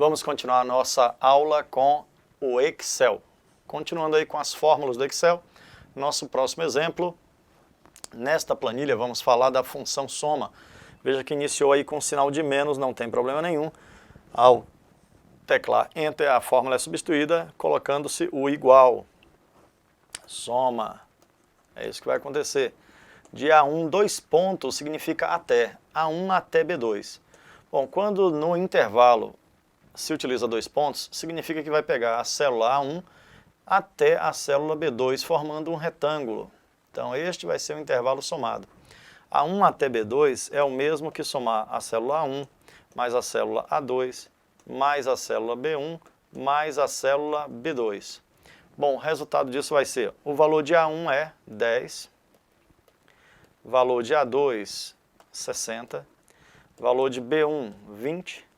Vamos continuar a nossa aula com o Excel. Continuando aí com as fórmulas do Excel, nosso próximo exemplo, nesta planilha vamos falar da função soma. Veja que iniciou aí com um sinal de menos, não tem problema nenhum. Ao teclar Enter, a fórmula é substituída colocando-se o igual. Soma. É isso que vai acontecer. De A1, 2 pontos significa até. A1 até B2. Bom, quando no intervalo se utiliza 2 pontos, significa que vai pegar a célula A1 até a célula B2, formando um retângulo. Então, este vai ser o intervalo somado. A1 até B2 é o mesmo que somar a célula A1, mais a célula A2, mais a célula B1, mais a célula B2. Bom, o resultado disso vai ser, o valor de A1 é 10, valor de A2, 60, valor de B1, 20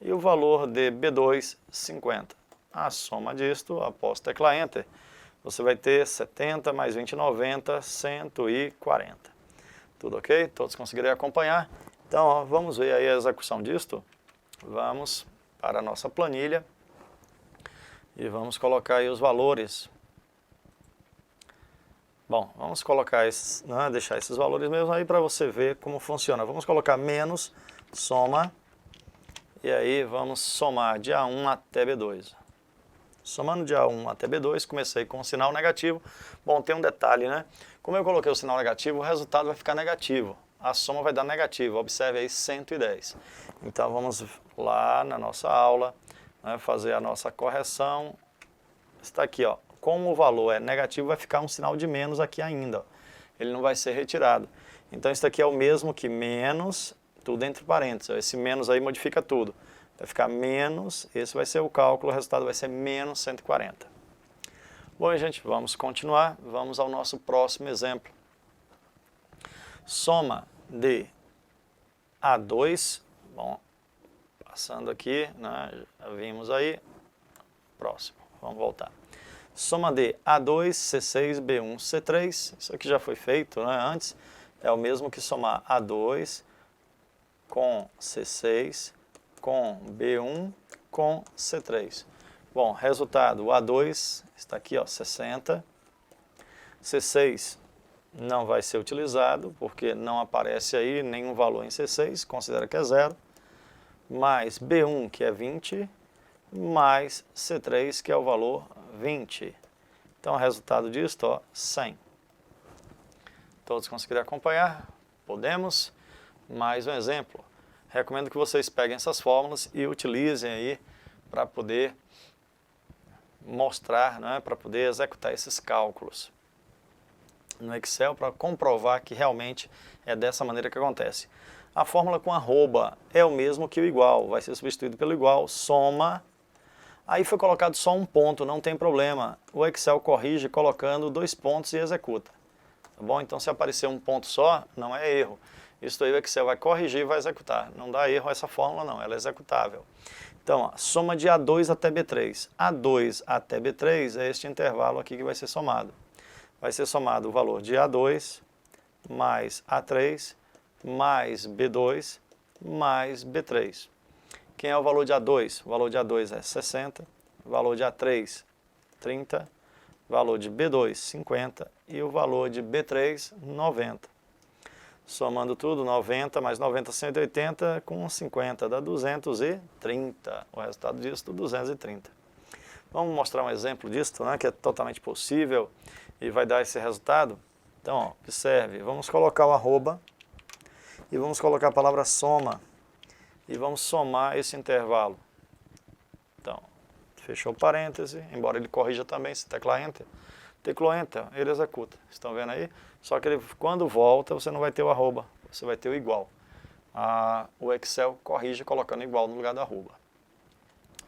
e o valor de B2, 50. A soma disto, após teclar Enter, você vai ter 70 mais 20, 90, 140. Tudo ok? Todos conseguirem acompanhar? Então, ó, vamos ver aí a execução disto. Vamos para a nossa planilha e vamos colocar aí os valores. Bom, vamos colocar esses, né, deixar esses valores mesmo aí para você ver como funciona. Vamos colocar menos, soma, e aí vamos somar de A1 até B2. Somando de A1 até B2, comecei com um sinal negativo. Bom, tem um detalhe, né? Como eu coloquei o sinal negativo, o resultado vai ficar negativo. A soma vai dar negativo, observe aí 110. Então vamos lá na nossa aula, né, fazer a nossa correção. Está aqui, ó. Como o valor é negativo, vai ficar um sinal de menos aqui ainda. Ó. Ele não vai ser retirado. Então isso aqui é o mesmo que menos, tudo entre parênteses. Esse menos aí modifica tudo. Vai ficar menos, esse vai ser o cálculo, o resultado vai ser menos 140. Bom, gente, vamos continuar. Vamos ao nosso próximo exemplo. Soma de A2, bom, passando aqui, né, já vimos aí, próximo, vamos voltar. Soma de A2, C6, B1, C3, isso aqui já foi feito, né, antes, é o mesmo que somar A2 com C6, com B1, com C3. Bom, resultado, o A2 está aqui, ó, 60, C6 não vai ser utilizado, porque não aparece aí nenhum valor em C6, considera que é zero, mais B1, que é 20, mais C3, que é o valor 20. Então, o resultado disso, ó, 100. Todos conseguiram acompanhar? Podemos? Mais um exemplo. Recomendo que vocês peguem essas fórmulas e utilizem aí para poder mostrar, né, para poder executar esses cálculos no Excel, para comprovar que realmente é dessa maneira que acontece. A fórmula com arroba é o mesmo que o igual, vai ser substituído pelo igual, soma. Aí foi colocado só um ponto, não tem problema. O Excel corrige colocando 2 pontos e executa. Tá bom? Então se aparecer um ponto só, não é erro. Isso aí o Excel vai corrigir e vai executar. Não dá erro essa fórmula não, ela é executável. Então, ó, soma de A2 até B3. A2 até B3 é este intervalo aqui que vai ser somado. Vai ser somado o valor de A2 mais A3 mais B2 mais B3. Quem é o valor de A2? O valor de A2 é 60, o valor de A3, 30, valor de B2, 50 e o valor de B3, 90. Somando tudo, 90 mais 90, 180, com 50 dá 230. O resultado disso, 230. Vamos mostrar um exemplo disso, né, que é totalmente possível e vai dar esse resultado. Então, ó, observe, vamos colocar o arroba e vamos colocar a palavra soma e vamos somar esse intervalo. Então, fechou o parêntese, embora ele corrija também se teclar Enter. Teclou Enter, ele executa. Estão vendo aí? Só que ele, quando volta, você não vai ter o arroba, você vai ter o igual. O Excel corrige colocando igual no lugar do arroba.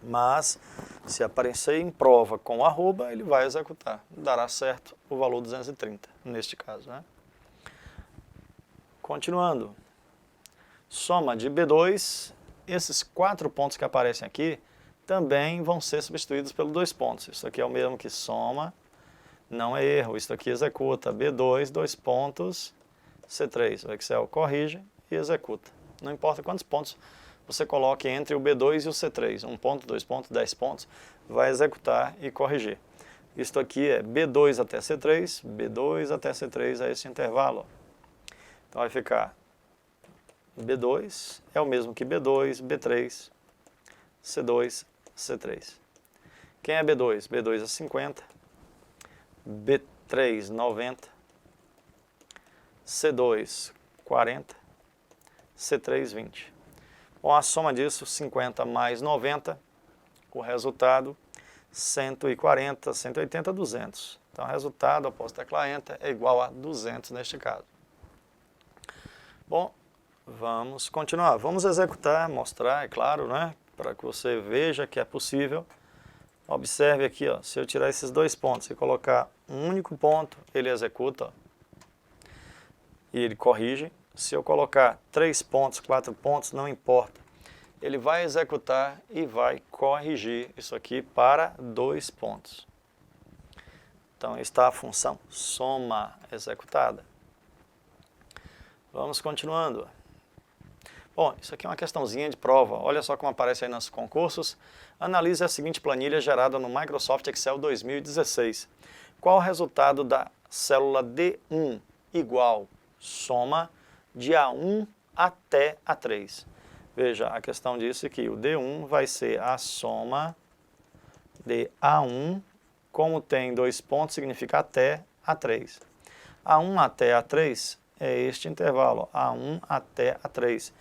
Mas, se aparecer em prova com arroba, ele vai executar. Dará certo o valor 230, neste caso, né? Continuando. Soma de B2, esses 4 pontos que aparecem aqui, também vão ser substituídos pelos 2 pontos. Isso aqui é o mesmo que soma, não é erro, isso aqui executa. B2, 2 pontos, C3. O Excel corrige e executa. Não importa quantos pontos você coloque entre o B2 e o C3, 1 ponto, 2 pontos, 10 pontos, vai executar e corrigir. Isto aqui é B2 até C3, B2 até C3 é esse intervalo. Então vai ficar B2 é o mesmo que B2, B3, C2, C3. Quem é B2? B2 é 50, B3 90, C2 40, C3 20. Com a soma disso, 50 mais 90, o resultado 140, 180, 200. Então o resultado após tecla Enter é igual a 200 neste caso. Bom, vamos continuar. Vamos executar, mostrar, é claro, né? Para que você veja que é possível. Observe aqui, ó, se eu tirar esses 2 pontos e colocar um único ponto, ele executa, ó, e ele corrige. Se eu colocar 3 pontos, 4 pontos, não importa. Ele vai executar e vai corrigir isso aqui para 2 pontos. Então está a função soma executada. Vamos continuando. Bom, isso aqui é uma questãozinha de prova. Olha só como aparece aí nos concursos. Analise a seguinte planilha gerada no Microsoft Excel 2016. Qual o resultado da célula D1 igual soma de A1 até A3? Veja, a questão disse que o D1 vai ser a soma de A1, como tem 2 pontos, significa até A3. A1 até A3 é este intervalo, A1 até A3.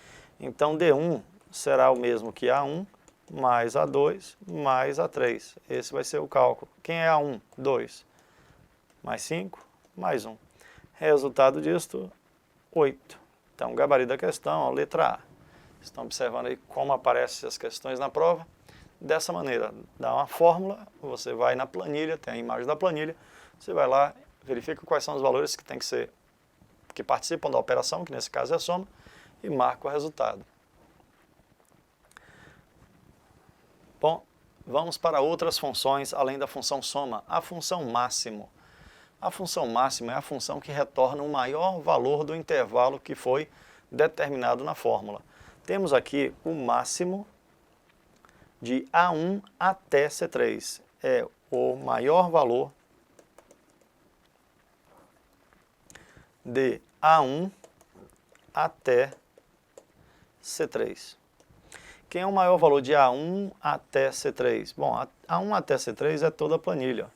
Então, D1 será o mesmo que A1 mais A2 mais A3. Esse vai ser o cálculo. Quem é A1? 2. Mais 5, mais 1. Resultado disto, 8. Então, gabarito da questão, ó, letra A. Estão observando aí como aparecem as questões na prova? Dessa maneira, dá uma fórmula, você vai na planilha, tem a imagem da planilha, você vai lá, verifica quais são os valores que tem que participam da operação, que nesse caso é a soma, e marca o resultado. Bom, vamos para outras funções além da função soma. A função máximo. A função máximo é a função que retorna o maior valor do intervalo que foi determinado na fórmula. Temos aqui o máximo de A1 até C3. É o maior valor de A1 até C3. Quem é o maior valor de A1 até C3? Bom, A1 até C3 é toda a planilha.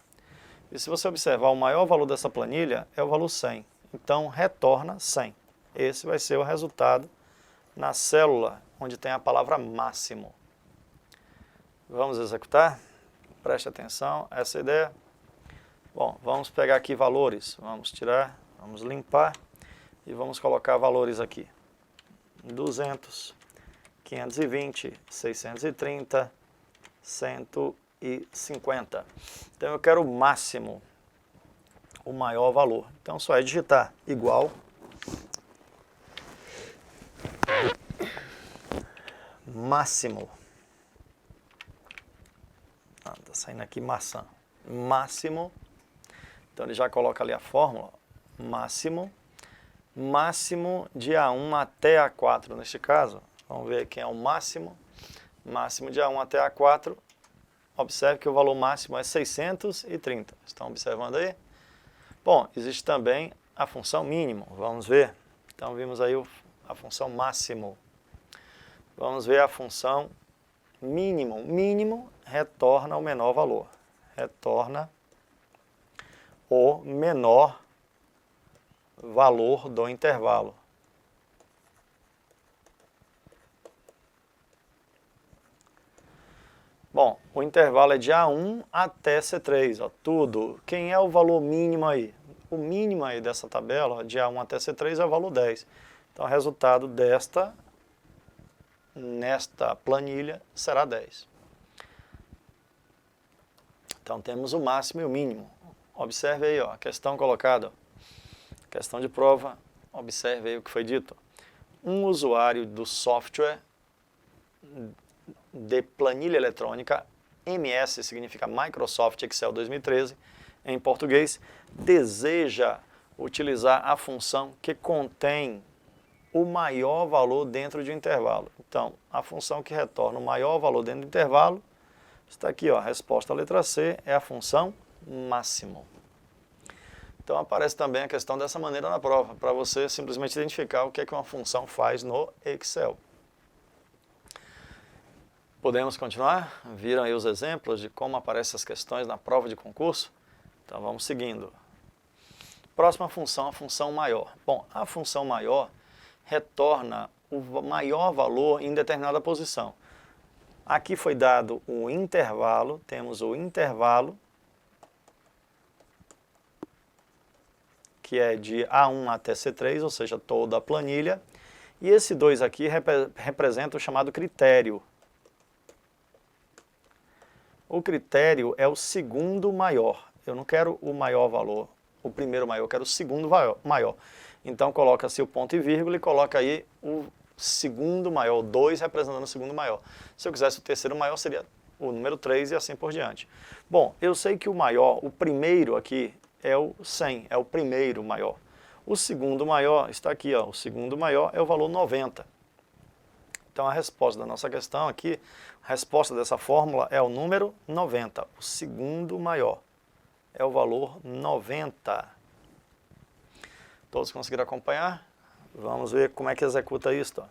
E se você observar, o maior valor dessa planilha é o valor 100. Então, retorna 100. Esse vai ser o resultado na célula onde tem a palavra máximo. Vamos executar? Preste atenção, essa é a ideia. Bom, vamos pegar aqui valores. Vamos tirar, vamos limpar e vamos colocar valores aqui. 200, 520, 630, 150. Então eu quero o máximo, o maior valor. Então só é digitar igual máximo. Tá saindo aqui maçã. Máximo. Então ele já coloca ali a fórmula. Máximo. Máximo de A1 até A4 neste caso. Vamos ver quem é o máximo. Máximo de A1 até A4. Observe que o valor máximo é 630. Estão observando aí? Bom, existe também a função mínimo. Vamos ver. Então vimos aí a função máximo. Vamos ver a função mínimo. Mínimo retorna o menor valor. Retorna o menor valor do intervalo. Bom, o intervalo é de A1 até C3, ó, tudo. Quem é o valor mínimo aí? O mínimo aí dessa tabela, ó, de A1 até C3, é o valor 10. Então, o resultado nesta planilha será 10. Então, temos o máximo e o mínimo. Observe aí, ó, a questão colocada. Questão de prova, observe aí o que foi dito. Um usuário do software de planilha eletrônica, MS significa Microsoft Excel 2013, em português, deseja utilizar a função que contém o maior valor dentro de um intervalo. Então, a função que retorna o maior valor dentro do intervalo, está aqui, ó, a resposta à letra C é a função máximo. Então aparece também a questão dessa maneira na prova, para você simplesmente identificar o que é que uma função faz no Excel. Podemos continuar? Viram aí os exemplos de como aparecem as questões na prova de concurso? Então vamos seguindo. Próxima função, a função maior. Bom, a função maior retorna o maior valor em determinada posição. Aqui foi dado o intervalo, temos o intervalo, que é de A1 até C3, ou seja, toda a planilha. E esse 2 aqui representa o chamado critério. O critério é o segundo maior. Eu não quero o maior valor, o primeiro maior, eu quero o segundo maior. Então coloca-se o ponto e vírgula e coloca aí o segundo maior, o 2 representando o segundo maior. Se eu quisesse o terceiro maior, seria o número 3 e assim por diante. Bom, eu sei que o maior, o primeiro aqui, é o 100, é o primeiro maior. O segundo maior está aqui, ó, o segundo maior é o valor 90. Então a resposta da nossa questão aqui, a resposta dessa fórmula é o número 90. O segundo maior é o valor 90. Todos conseguiram acompanhar? Vamos ver como é que executa isso. Ó.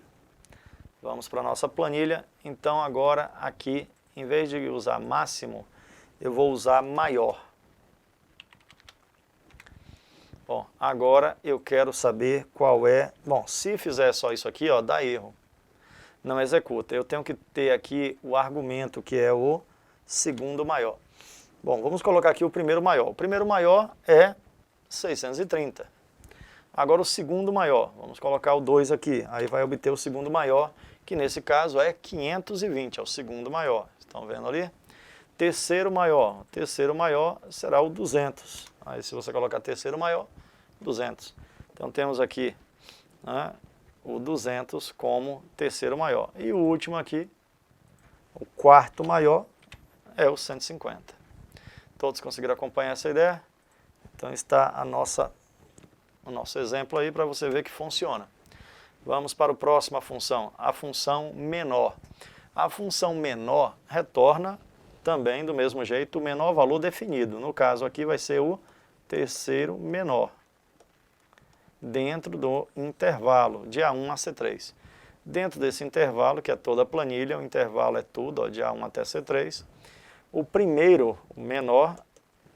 Vamos para a nossa planilha. Então agora aqui, em vez de usar máximo, eu vou usar maior. Bom, agora eu quero saber qual é... Bom, se fizer só isso aqui, ó, dá erro. Não executa. Eu tenho que ter aqui o argumento, que é o segundo maior. Bom, vamos colocar aqui o primeiro maior. O primeiro maior é 630. Agora o segundo maior. Vamos colocar o 2 aqui. Aí vai obter o segundo maior, que nesse caso é 520, é o segundo maior. Estão vendo ali? Terceiro maior. O terceiro maior será o 200. Aí se você colocar terceiro maior, 200. Então temos aqui, né, o 200 como terceiro maior. E o último aqui, o quarto maior, é o 150. Todos conseguiram acompanhar essa ideia? Então está o nosso exemplo aí para você ver que funciona. Vamos para a próxima função, a função menor. A função menor retorna também do mesmo jeito o menor valor definido. No caso aqui vai ser o terceiro menor, dentro do intervalo de A1 a C3. Dentro desse intervalo, que é toda a planilha, o intervalo é tudo, ó, de A1 até C3, o primeiro, o menor,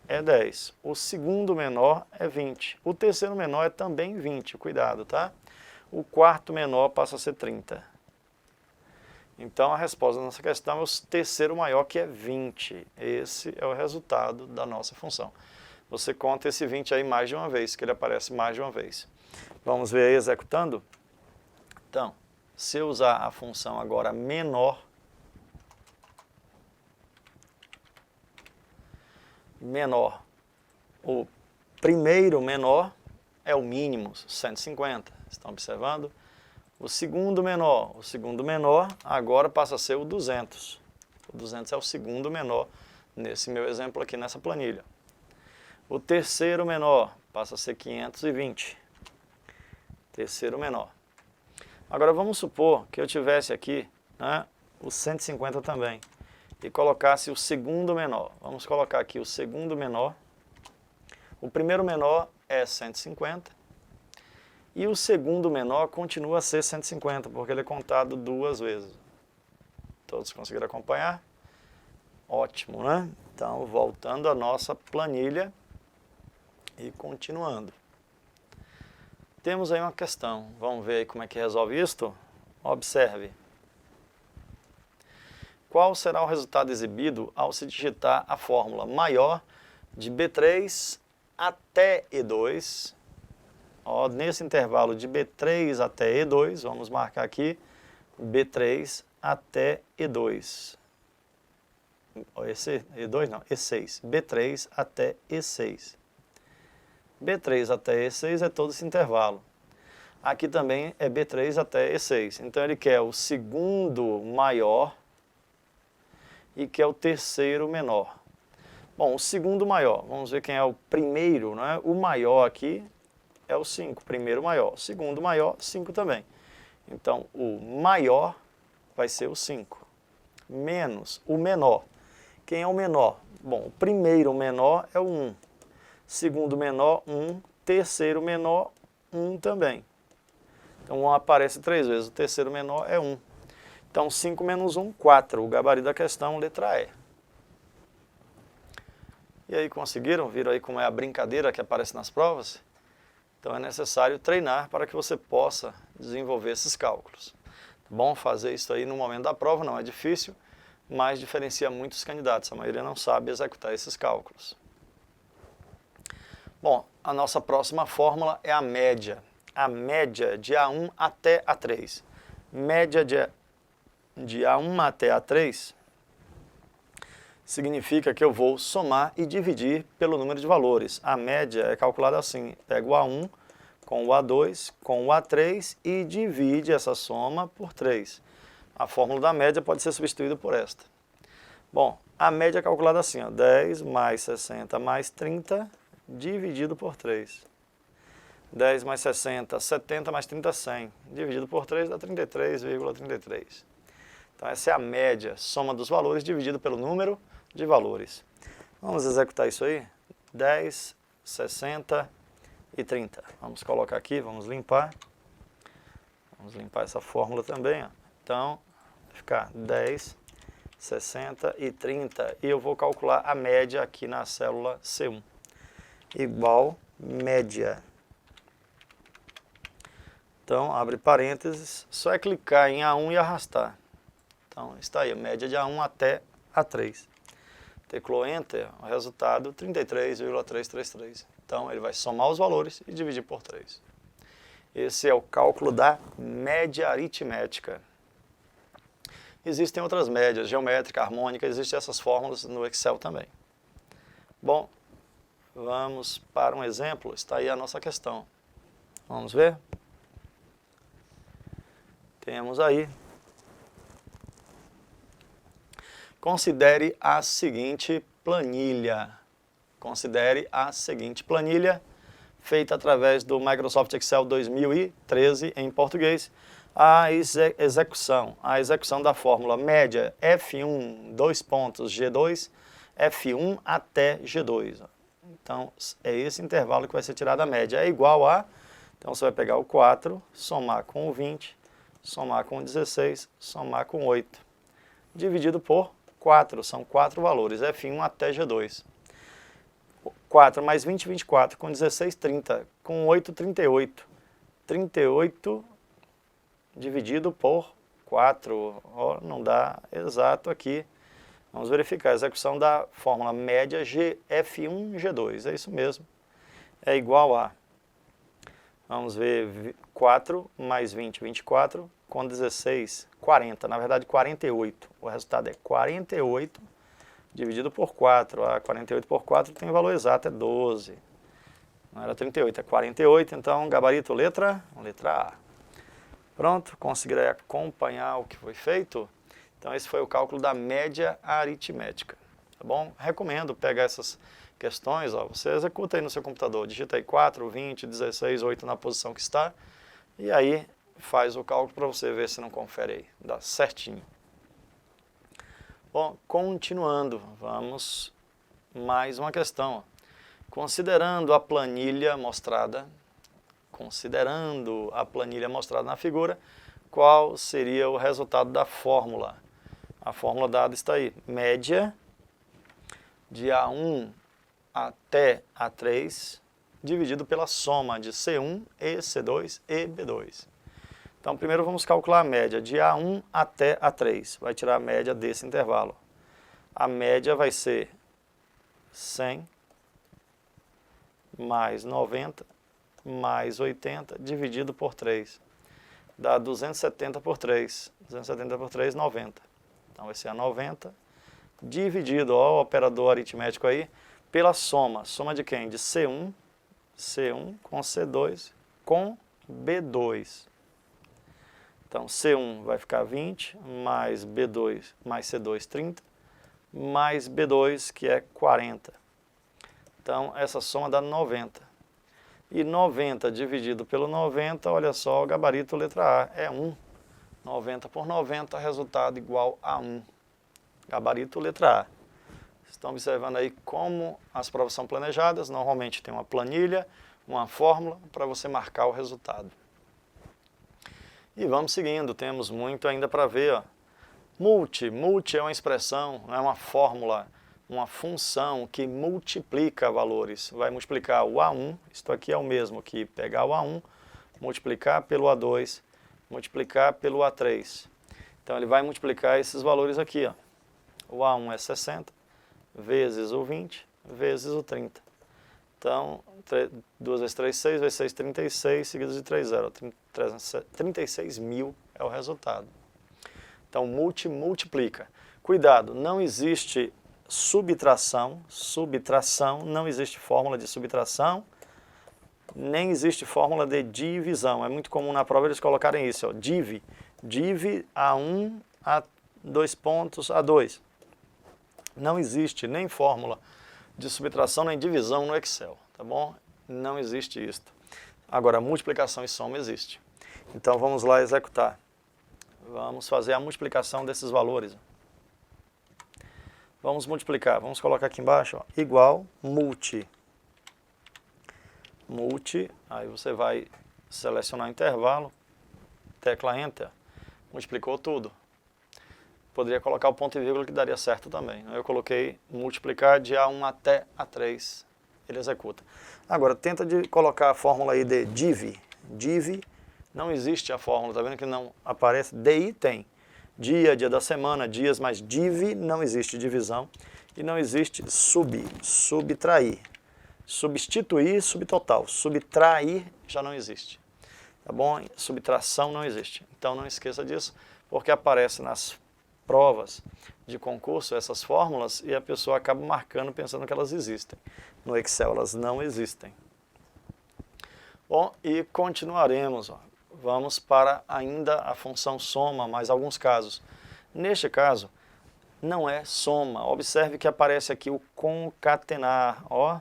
é 10. O segundo menor é 20. O terceiro menor é também 20, cuidado, tá? O quarto menor passa a ser 30. Então a resposta da nossa questão é o terceiro maior, que é 20. Esse é o resultado da nossa função. Você conta esse 20 aí mais de uma vez, que ele aparece mais de uma vez. Vamos ver aí executando? Então, se eu usar a função agora menor, o primeiro menor é o mínimo, 150. Estão observando? O segundo menor agora passa a ser o 200. O 200 é o segundo menor nesse meu exemplo aqui nessa planilha. O terceiro menor passa a ser 520. Terceiro menor. Agora vamos supor que eu tivesse aqui, né, o 150 também e colocasse o segundo menor. Vamos colocar aqui o segundo menor. O primeiro menor é 150 e o segundo menor continua a ser 150, porque ele é contado duas vezes. Todos conseguiram acompanhar? Ótimo, né? Então, voltando à nossa planilha e continuando. Temos aí uma questão. Vamos ver aí como é que resolve isto? Observe. Qual será o resultado exibido ao se digitar a fórmula maior de B3 até E2? Ó, nesse intervalo de B3 até E2, vamos marcar aqui B3 até E2. E2 não, E6. B3 até E6. B3 até E6 é todo esse intervalo. Aqui também é B3 até E6. Então ele quer o segundo maior e quer o terceiro menor. Bom, o segundo maior, vamos ver quem é o primeiro, né? O maior aqui é o 5, primeiro maior. O segundo maior, 5 também. Então, o maior vai ser o 5, menos o menor. Quem é o menor? Bom, o primeiro menor é o 1, segundo menor, 1, terceiro menor, 1 também. Então, 1 aparece 3 vezes, o terceiro menor é 1. Então, 5 menos 1, 4. O gabarito da questão, letra E. E aí, conseguiram? Viram aí como é a brincadeira que aparece nas provas? Então, é necessário treinar para que você possa desenvolver esses cálculos. Bom, fazer isso aí no momento da prova não é difícil, mas diferencia muitos candidatos. A maioria não sabe executar esses cálculos. Bom, a nossa próxima fórmula é a média. A média de A1 até A3. Média de A1 até A3 significa que eu vou somar e dividir pelo número de valores. A média é calculada assim, pega o A1 com o A2 com o A3 e divide essa soma por 3. A fórmula da média pode ser substituída por esta. Bom, a média é calculada assim, ó, 10 mais 60 mais 30 dividido por 3. 10 mais 60, 70 mais 30, 100. Dividido por 3 dá 33,33. Então essa é a média, soma dos valores dividido pelo número de valores. Vamos executar isso aí? 10, 60 e 30. Vamos colocar aqui, vamos limpar. Vamos limpar essa fórmula também. Ó. Então, vai ficar 10, 60 e 30. E eu vou calcular a média aqui na célula C1. Igual média. Então, abre parênteses, só é clicar em A1 e arrastar. Então, está aí, a média de A1 até A3. Teclou Enter, o resultado 33,333. Então, ele vai somar os valores e dividir por 3. Esse é o cálculo da média aritmética. Existem outras médias, geométrica, harmônica, existem essas fórmulas no Excel também. Bom, vamos para um exemplo, está aí a nossa questão. Vamos ver? Temos aí. Considere a seguinte planilha. Considere a seguinte planilha, feita através do Microsoft Excel 2013 em português. A execução da fórmula média F1, G2, F1 até G2. Então, é esse intervalo que vai ser tirado a média. É igual a, então você vai pegar o 4, somar com o 20, somar com o 16, somar com 8. Dividido por 4, são 4 valores, F1 até G2. 4 mais 20, 24, com 16, 30, com 8, 38. 38 dividido por 4, ó, não dá exato aqui. Vamos verificar a execução da fórmula média F1, G2, é isso mesmo. É igual a, vamos ver, 4 mais 20, 24, com 16, 40, na verdade 48. O resultado é 48 dividido por 4. 48 por 4 tem valor exato, é 12. Não era 38, é 48, então gabarito letra A. Pronto, conseguirei acompanhar o que foi feito? Então esse foi o cálculo da média aritmética, tá bom? Recomendo pegar essas questões, ó, você executa aí no seu computador, digita aí 4, 20, 16, 8 na posição que está, e aí faz o cálculo para você ver se não confere aí, dá certinho. Bom, continuando, vamos mais uma questão. Ó. Considerando a planilha mostrada na figura, qual seria o resultado da fórmula? A fórmula dada está aí, média de A1 até A3, dividido pela soma de C1 e C2 e B2. Então, primeiro vamos calcular a média de A1 até A3. Vai tirar a média desse intervalo. A média vai ser 100 mais 90 mais 80 dividido por 3. Dá 270 por 3. 270 por 3, 90. Então, vai ser a 90 dividido, ó, o operador aritmético aí, pela soma. Soma de quem? De C1 com C2 com B2. Então, C1 vai ficar 20, mais B2, mais C2, 30, mais B2, que é 40. Então, essa soma dá 90. E 90 dividido pelo 90, olha só, o gabarito letra A é 1. 90 por 90, resultado igual a 1. Gabarito letra A. Estão observando aí como as provas são planejadas. Normalmente tem uma planilha, uma fórmula para você marcar o resultado. E vamos seguindo, temos muito ainda para ver. Ó. Multi é uma expressão, é uma fórmula, uma função que multiplica valores. Vai multiplicar o A1, isto aqui é o mesmo que pegar o A1, multiplicar pelo A2, multiplicar pelo A3. Então ele vai multiplicar esses valores aqui. Ó. O A1 é 60, vezes o 20, vezes o 30. Então, 2 vezes 3, 6, vezes 6, 36, seguidos de 3, 0. 36 mil é o resultado. Então, multiplica. Cuidado, não existe subtração, não existe fórmula de subtração, nem existe fórmula de divisão. É muito comum na prova eles colocarem isso, ó, div A1, A2 pontos, A2. Não existe nem fórmula de subtração nem divisão no Excel, tá bom? Não existe isto. Agora, multiplicação e soma existe. Então, vamos lá executar. Vamos fazer a multiplicação desses valores. Vamos multiplicar. Vamos colocar aqui embaixo, ó, igual multi, aí você vai selecionar intervalo, tecla Enter, multiplicou tudo. Poderia colocar o ponto e vírgula que daria certo também. Eu coloquei multiplicar de A1 até A3, ele executa. Agora, tenta de colocar a fórmula aí de div, não existe a fórmula, tá vendo que não aparece? DI tem, dia da semana, dias, mas div não existe divisão e não existe subtrair. Substituir, subtotal. Subtrair já não existe. Tá bom? Subtração não existe. Então não esqueça disso, porque aparece nas provas de concurso essas fórmulas e a pessoa acaba marcando pensando que elas existem. No Excel elas não existem. Bom, e continuaremos. Ó. Vamos para ainda a função soma, mais alguns casos. Neste caso, não é soma. Observe que aparece aqui o concatenar. Ó.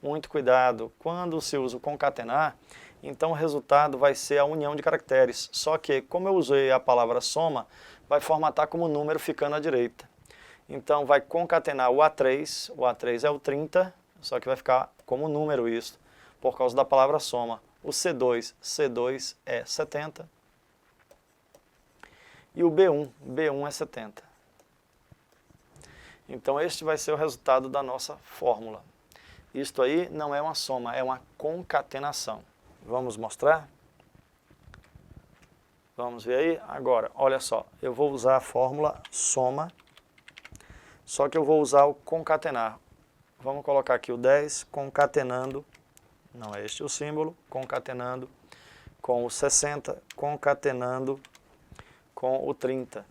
Muito cuidado, quando se usa o concatenar, então o resultado vai ser a união de caracteres. Só que, como eu usei a palavra soma, vai formatar como número ficando à direita. Então vai concatenar o A3 é o 30, só que vai ficar como número isso, por causa da palavra soma. O C2 é 70. E o B1 é 70. Então este vai ser o resultado da nossa fórmula. Isto aí não é uma soma, é uma concatenação. Vamos mostrar? Vamos ver aí? Agora, olha só, eu vou usar a fórmula soma, só que eu vou usar o concatenar. Vamos colocar aqui o 10 concatenando, não é este o símbolo, concatenando com o 60, concatenando com o 30.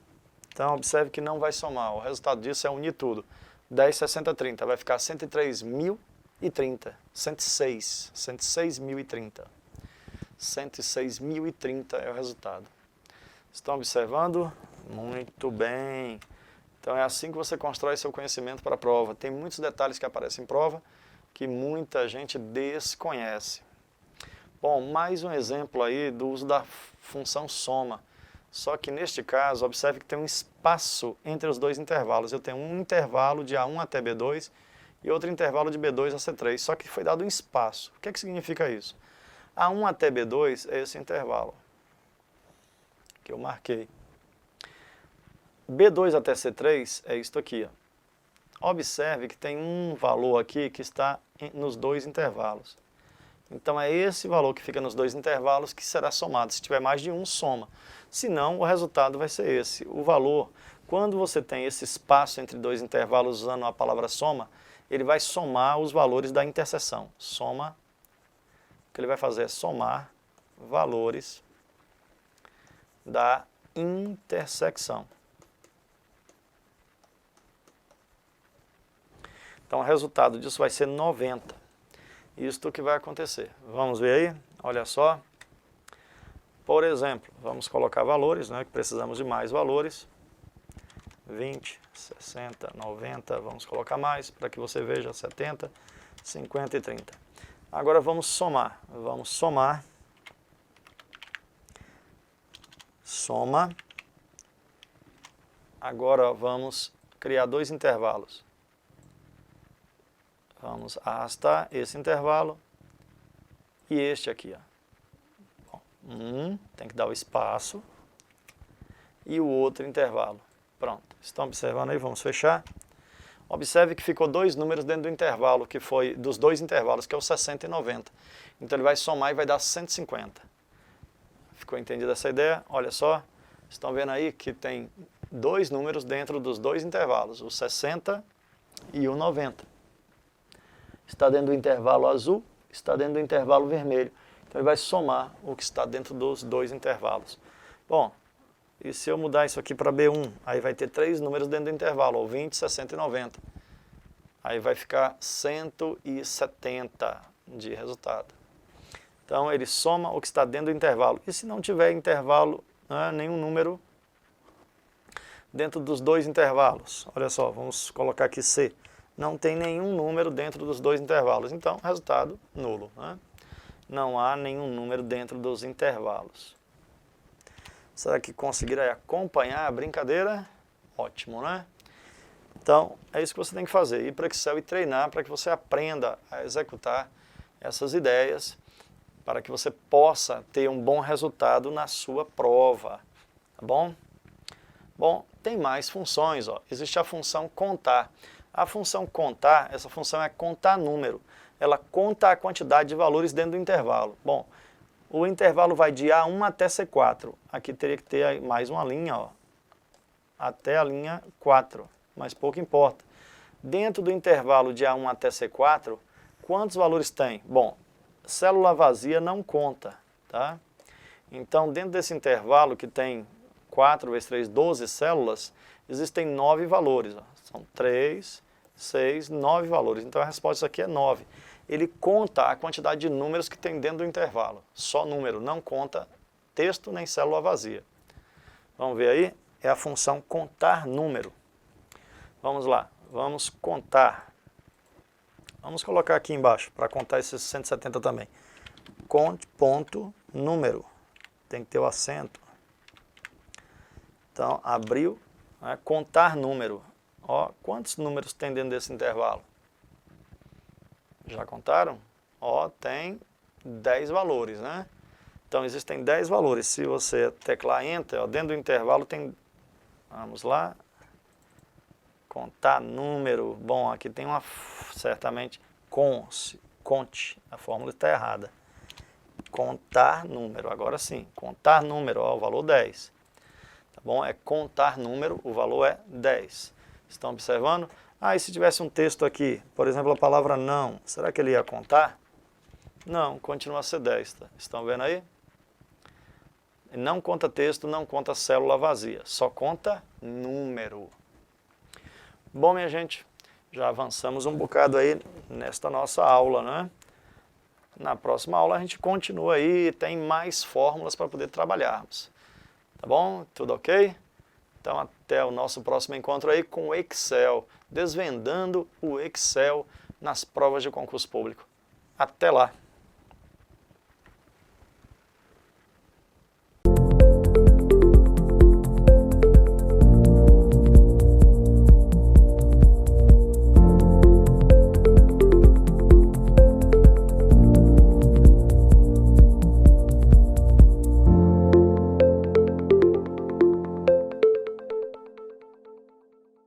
Então, observe que não vai somar, o resultado disso é unir tudo. 10, 60, 30, vai ficar 103.030, 106.030. 106.030 é o resultado. Estão observando? Muito bem. Então é assim que você constrói seu conhecimento para a prova. Tem muitos detalhes que aparecem em prova que muita gente desconhece. Bom, mais um exemplo aí do uso da função soma. Só que neste caso, observe que tem um espaço entre os dois intervalos. Eu tenho um intervalo de A1 até B2 e outro intervalo de B2 a C3. Só que foi dado um espaço. O que é que significa isso? A1 até B2 é esse intervalo que eu marquei. B2 até C3 é isto aqui. Ó. Observe que tem um valor aqui que está nos dois intervalos. Então é esse valor que fica nos dois intervalos que será somado. Se tiver mais de um, soma. Se não, o resultado vai ser esse. O valor, quando você tem esse espaço entre dois intervalos usando a palavra soma, ele vai somar os valores da interseção. Soma. O que ele vai fazer é somar valores da intersecção. Então, o resultado disso vai ser 90. Isto que vai acontecer. Vamos ver aí? Olha só. Por exemplo, vamos colocar valores, né, que precisamos de mais valores. 20, 60, 90, vamos colocar mais para que você veja 70, 50 e 30. Agora vamos somar. Vamos somar soma. Agora vamos criar dois intervalos. Vamos arrastar esse intervalo e este aqui. Ó. Bom, tem que dar o espaço e o outro intervalo. Pronto. Estão observando aí? Vamos fechar. Observe que ficou dois números dentro do intervalo, que foi dos dois intervalos, que é o 60 e 90. Então ele vai somar e vai dar 150. Ficou entendida essa ideia? Olha só, estão vendo aí que tem dois números dentro dos dois intervalos, o 60 e o 90. Está dentro do intervalo azul, está dentro do intervalo vermelho. Então ele vai somar o que está dentro dos dois intervalos. Bom, e se eu mudar isso aqui para B1, aí vai ter três números dentro do intervalo, ó, 20, 60 e 90. Aí vai ficar 170 de resultado. Então ele soma o que está dentro do intervalo. E se não tiver intervalo, nenhum número dentro dos dois intervalos? Olha só, vamos colocar aqui C. Não tem nenhum número dentro dos dois intervalos. Então, resultado nulo. Não há nenhum número dentro dos intervalos. Será que conseguirá acompanhar a brincadeira? Ótimo, né? Então, é isso que você tem que fazer. Ir para o Excel e treinar para que você aprenda a executar essas ideias, para que você possa ter um bom resultado na sua prova. Tá bom? Bom, tem mais funções. Ó. Existe a função contar. A função contar, essa função é contar número. Ela conta a quantidade de valores dentro do intervalo. Bom, o intervalo vai de A1 até C4. Aqui teria que ter mais uma linha, ó, até a linha 4, mas pouco importa. Dentro do intervalo de A1 até C4, quantos valores tem? Bom, célula vazia não conta, tá? Então, dentro desse intervalo que tem 4 vezes 3, 12 células, existem 9 valores. Ó. São 3, 6, 9 valores. Então, a resposta aqui é 9. Ele conta a quantidade de números que tem dentro do intervalo. Só número, não conta texto nem célula vazia. Vamos ver aí? É a função contar número. Vamos lá, vamos contar. Vamos colocar aqui embaixo para contar esses 170 também. Conte ponto número. Tem que ter o acento. Então, abriu, contar número. Ó, quantos números tem dentro desse intervalo? Já contaram? Ó, tem 10 valores, né? Então, existem 10 valores. Se você teclar Enter, ó, dentro do intervalo tem... Vamos lá. Contar número. Bom, aqui tem uma... Certamente, conte. A fórmula está errada. Contar número. Agora sim. Contar número. Ó, o valor 10. Tá bom? É contar número. O valor é 10. Estão observando? Ah, e se tivesse um texto aqui, por exemplo, a palavra não, será que ele ia contar? Não, continua a ser 10. Tá? Estão vendo aí? Não conta texto, não conta célula vazia, só conta número. Bom, minha gente, já avançamos um bocado aí nesta nossa aula, né? Na próxima aula a gente continua aí e tem mais fórmulas para poder trabalharmos. Tá bom? Tudo ok? Então, até o nosso próximo encontro aí com o Excel, desvendando o Excel nas provas de concurso público. Até lá!